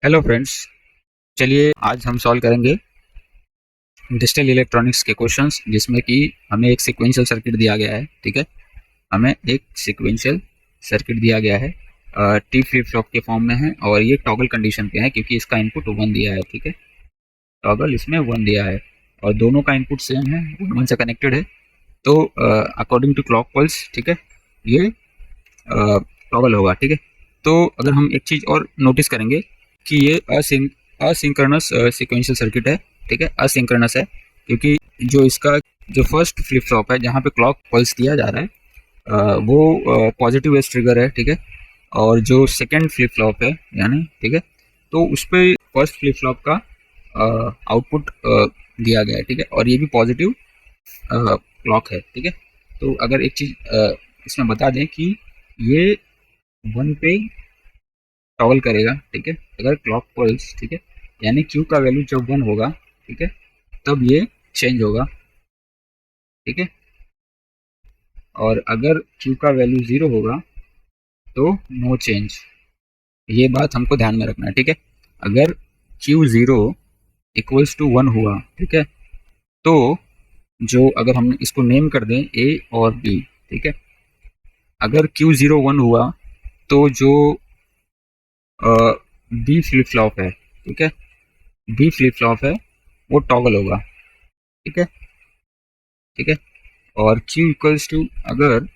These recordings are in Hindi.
Hello friends. चलिए आज हम सॉल्व करेंगे डिजिटल इलेक्ट्रॉनिक्स के क्वेश्चंस, जिसमें कि हमें एक सीक्वेंशियल सर्किट दिया गया है। ठीक है, हमें एक सीक्वेंशियल सर्किट दिया गया है, टी फ्लिप फ्लॉप के फॉर्म में है और ये टॉगल कंडीशन पे है क्योंकि इसका इनपुट 1 दिया है। ठीक है, टॉगल इसमें 1 दिया है और दोनों का इनपुट सेम है, 1 से कनेक्टेड है। तो अकॉर्डिंग टू क्लॉक पल्स, ठीक है, ये टॉगल होगा। ठीक है, तो अगर हम एक चीज़ और नोटिस करेंगे कि ये असिंक्रोनस सीक्वेंशियल सर्किट है। ठीक है, असिंक्रोनस है क्योंकि जो इसका जो फर्स्ट फ्लिप फ्लॉप है जहाँ पे क्लॉक पल्स दिया जा रहा है वो पॉजिटिव एज ट्रिगर है। ठीक है, और जो सेकेंड फ्लिप फ्लॉप है यानी, ठीक है, तो उस पर फर्स्ट फ्लिप फ्लॉप का आउटपुट दिया गया है। ठीक है, और ये भी पॉजिटिव क्लॉक है। ठीक है, तो अगर एक चीज़ इसमें बता दें कि ये 1 पे टॉगल करेगा। ठीक है, अगर क्लॉक पल्स, ठीक है, यानी क्यू का वैल्यू जब 1 होगा, ठीक है, तब ये चेंज होगा। ठीक है, और अगर क्यू का वैल्यू 0 होगा तो नो चेंज। ये बात हमको ध्यान में रखना है। ठीक है, अगर क्यू 0 इक्वल्स टू 1 हुआ, ठीक है, तो जो अगर हम इसको नेम कर दें ए और बी, ठीक है, अगर क्यू 0 1 हुआ तो जो बी फ्लिप फ्लॉप है, ठीक है, बी फ्लिप फ्लॉप है वो टॉगल होगा। ठीक है, ठीक है, और q इक्वल्स टू अगर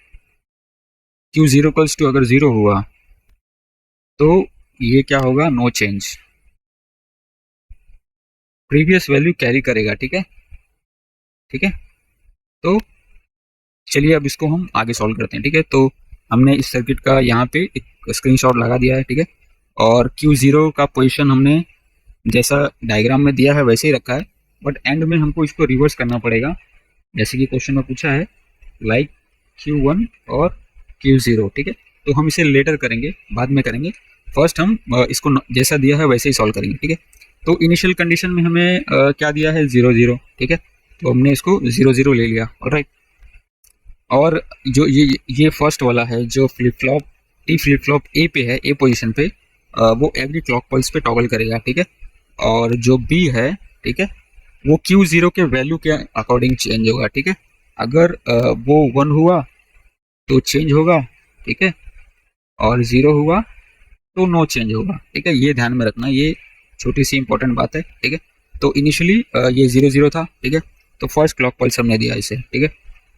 q जीरो इक्वल्स टू अगर 0 हुआ तो ये क्या होगा, no change, previous value carry करेगा। ठीक है, ठीक है, तो चलिए अब इसको हम आगे सॉल्व करते हैं। ठीक है, तो हमने इस सर्किट का यहाँ पे एक स्क्रीनशॉट लगा दिया है। ठीक है, और Q0 का पोजीशन हमने जैसा डायग्राम में दिया है वैसे ही रखा है, बट एंड में हमको इसको रिवर्स करना पड़ेगा, जैसे कि क्वेश्चन में पूछा है, लाइक Q1 और Q0। ठीक है, तो हम इसे लेटर करेंगे, बाद में करेंगे। फर्स्ट हम इसको जैसा दिया है वैसे ही सॉल्व करेंगे। ठीक है, तो इनिशियल कंडीशन में हमें क्या दिया है, 0 0। ठीक है, तो हमने इसको 0 0 ले लिया। ऑलराइट, और जो ये फर्स्ट वाला है जो flip flop T flip flop A पे है, ए पोजीशन पे, वो एवरी क्लॉक पल्स पे टॉगल करेगा। ठीक है, और जो बी है, ठीक है, वो Q0 के वैल्यू के अकॉर्डिंग चेंज होगा। ठीक है, अगर वो 1 हुआ तो चेंज होगा। ठीक है, और 0 हुआ तो नो चेंज होगा। ठीक है, ये ध्यान में रखना, ये छोटी सी इंपॉर्टेंट बात है। ठीक है, तो इनिशियली ये 0 0 था। ठीक है, तो फर्स्ट क्लॉक पल्स हमने दिया इसे। ठीक है,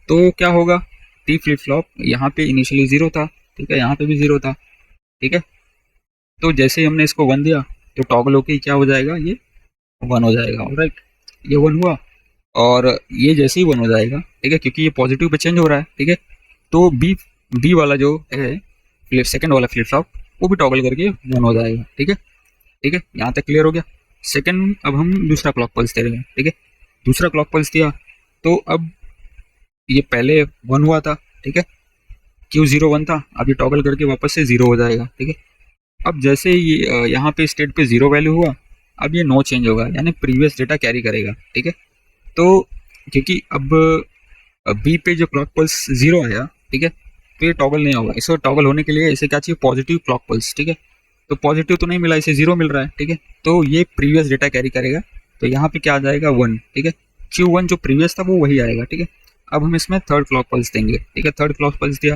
तो क्या होगा, टी फ्लिप फ्लॉप यहाँ पे इनिशियली 0 था। ठीक है, यहाँ पे भी 0 था। ठीक है, तो जैसे ही हमने इसको 1 दिया तो टॉगल होके क्या हो जाएगा, ये 1 हो जाएगा। ऑलराइट, ये 1 हुआ और ये जैसे ही 1 हो जाएगा, ठीक है, क्योंकि ये पॉजिटिव पे चेंज हो रहा है। ठीक है, तो बी बी वाला जो है फ्लिप सेकंड वाला फ्लिप फ्लॉप वो भी टॉगल करके 1 हो जाएगा। ठीक है, ठीक है, यहाँ तक क्लियर हो गया। सेकंड, अब हम दूसरा क्लॉक पल्स दे रहे हैं। ठीक है, दूसरा क्लॉक पल्स दिया तो अब ये पहले 1 हुआ था। ठीक है, Q01 था, अब ये टॉगल करके वापस से 0 हो जाएगा। ठीक है, अब जैसे ये यहाँ पे स्टेट पे 0 वैल्यू हुआ, अब ये नो चेंज होगा, यानी प्रीवियस डेटा कैरी करेगा। ठीक है, तो क्योंकि अब बी पे जो क्लॉक पल्स 0 आया, ठीक है, तो ये टॉगल नहीं होगा। इसको टॉगल होने के लिए इसे क्या चाहिए, पॉजिटिव क्लॉक पल्स। ठीक है, तो पॉजिटिव तो नहीं मिला, इसे 0 मिल रहा है। ठीक है, तो ये प्रीवियस डेटा कैरी करेगा, तो यहाँ पे क्या आ जाएगा, 1। ठीक है, Q1 जो प्रीवियस था वो वही आएगा। ठीक है, अब हम इसमें थर्ड क्लॉक पल्स देंगे। ठीक है, थर्ड क्लॉक पल्स दिया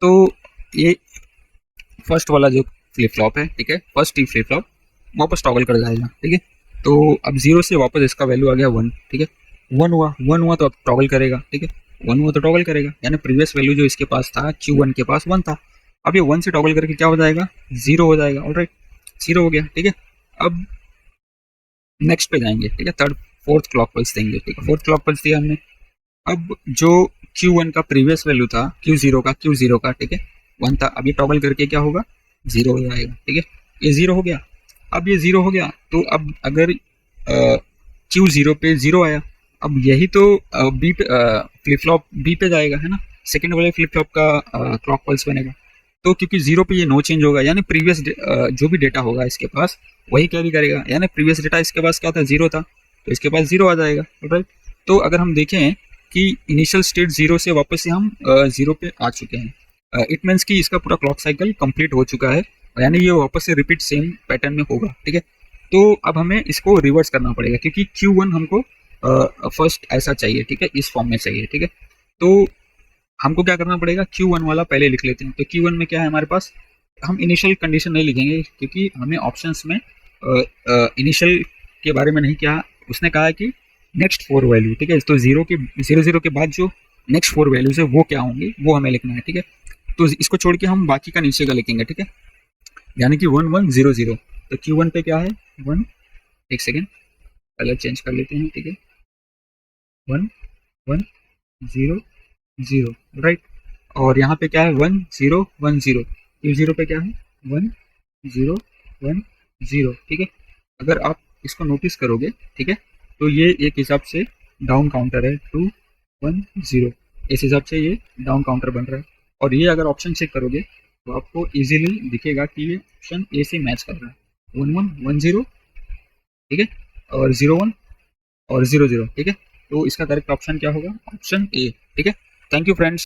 तो ये फर्स्ट वाला जो फ्लिप फ्लॉप है, ठीक है, फर्स्ट टी फ्लिप फ्लॉप वापस टॉगल कर जाएगा। ठीक है, तो अब 0 से वापस इसका वैल्यू आ गया 1। ठीक है, 1 हुआ तो अब टॉगल करेगा। ठीक है, 1 हुआ तो टॉगल करेगा, यानी प्रीवियस वैल्यू जो इसके पास था, Q1 के पास 1 था, अब ये 1 से टॉगल करके क्या हो जाएगा, 0 हो जाएगा। ऑलराइट, 0 हो गया। ठीक है, अब नेक्स्ट पे जाएंगे। ठीक है, फोर्थ क्लॉक पल्स देंगे। ठीक है, फोर्थ क्लॉक पल्स दिया हमने। अब जो Q1 का प्रीवियस वैल्यू था, Q0 का, ठीक है, 1 था, अब ये टॉगल करके क्या होगा, 0 हो जाएगा। ठीक है, ये 0 हो गया। अब ये 0 हो गया तो अब अगर Q0 पे 0 आया, अब यही तो बी पे फ्लिप फ्लॉप बी पे जाएगा, है ना, सेकेंड वाले फ्लिप फ्लॉप का क्लॉक पल्स बनेगा। तो क्योंकि 0 पे ये नो चेंज होगा, यानी प्रीवियस जो भी डेटा होगा इसके पास वही कैरी करेगा, यानी प्रीवियस डेटा इसके पास क्या था, 0 था, तो इसके पास 0 आ जाएगा। राइट, तो अगर हम देखें कि इनिशियल स्टेट 0 से वापस से हम 0 पे आ चुके हैं, इट मीन्स कि इसका पूरा क्लॉक साइकिल कंप्लीट हो चुका है यानी ये वापस से रिपीट सेम पैटर्न में होगा, ठीक है। तो अब हमें इसको रिवर्स करना पड़ेगा क्योंकि Q1 हमको फर्स्ट ऐसा चाहिए, ठीक है, इस फॉर्म में चाहिए, ठीक है। तो हमको क्या करना पड़ेगा, Q1 वाला पहले लिख लेते हैं। तो Q1 में क्या है हमारे पास, हम इनिशियल कंडीशन नहीं लिखेंगे क्योंकि हमें ऑप्शंस में इनिशियल के बारे में नहीं किया। उसने कहा है कि नेक्स्ट 4 वैल्यू, ठीक है। तो जीरो जीरो के बाद जो नेक्स्ट 4 वैल्यूज है वो क्या होंगी वो हमें लिखना है, ठीक है। तो इसको छोड़ के हम बाकी का नीचे का लिखेंगे, ठीक है, यानी कि 1100। तो Q1 पे क्या है 1, एक सेकेंड कलर चेंज कर लेते हैं, ठीक है, 1100, राइट। और यहाँ पे क्या है 1010। Q0 पे क्या है 1010, ठीक है। अगर आप इसको नोटिस करोगे, ठीक है, तो ये एक हिसाब से डाउन काउंटर है 210, इस हिसाब से ये डाउन काउंटर बन रहा है। और ये अगर ऑप्शन चेक करोगे तो आपको इजीली दिखेगा कि ये ऑप्शन ए से मैच कर रहा है, 1110, ठीक है, और 01 और 00, ठीक है। तो इसका करेक्ट ऑप्शन क्या होगा, ऑप्शन ए, ठीक है। Thank you friends.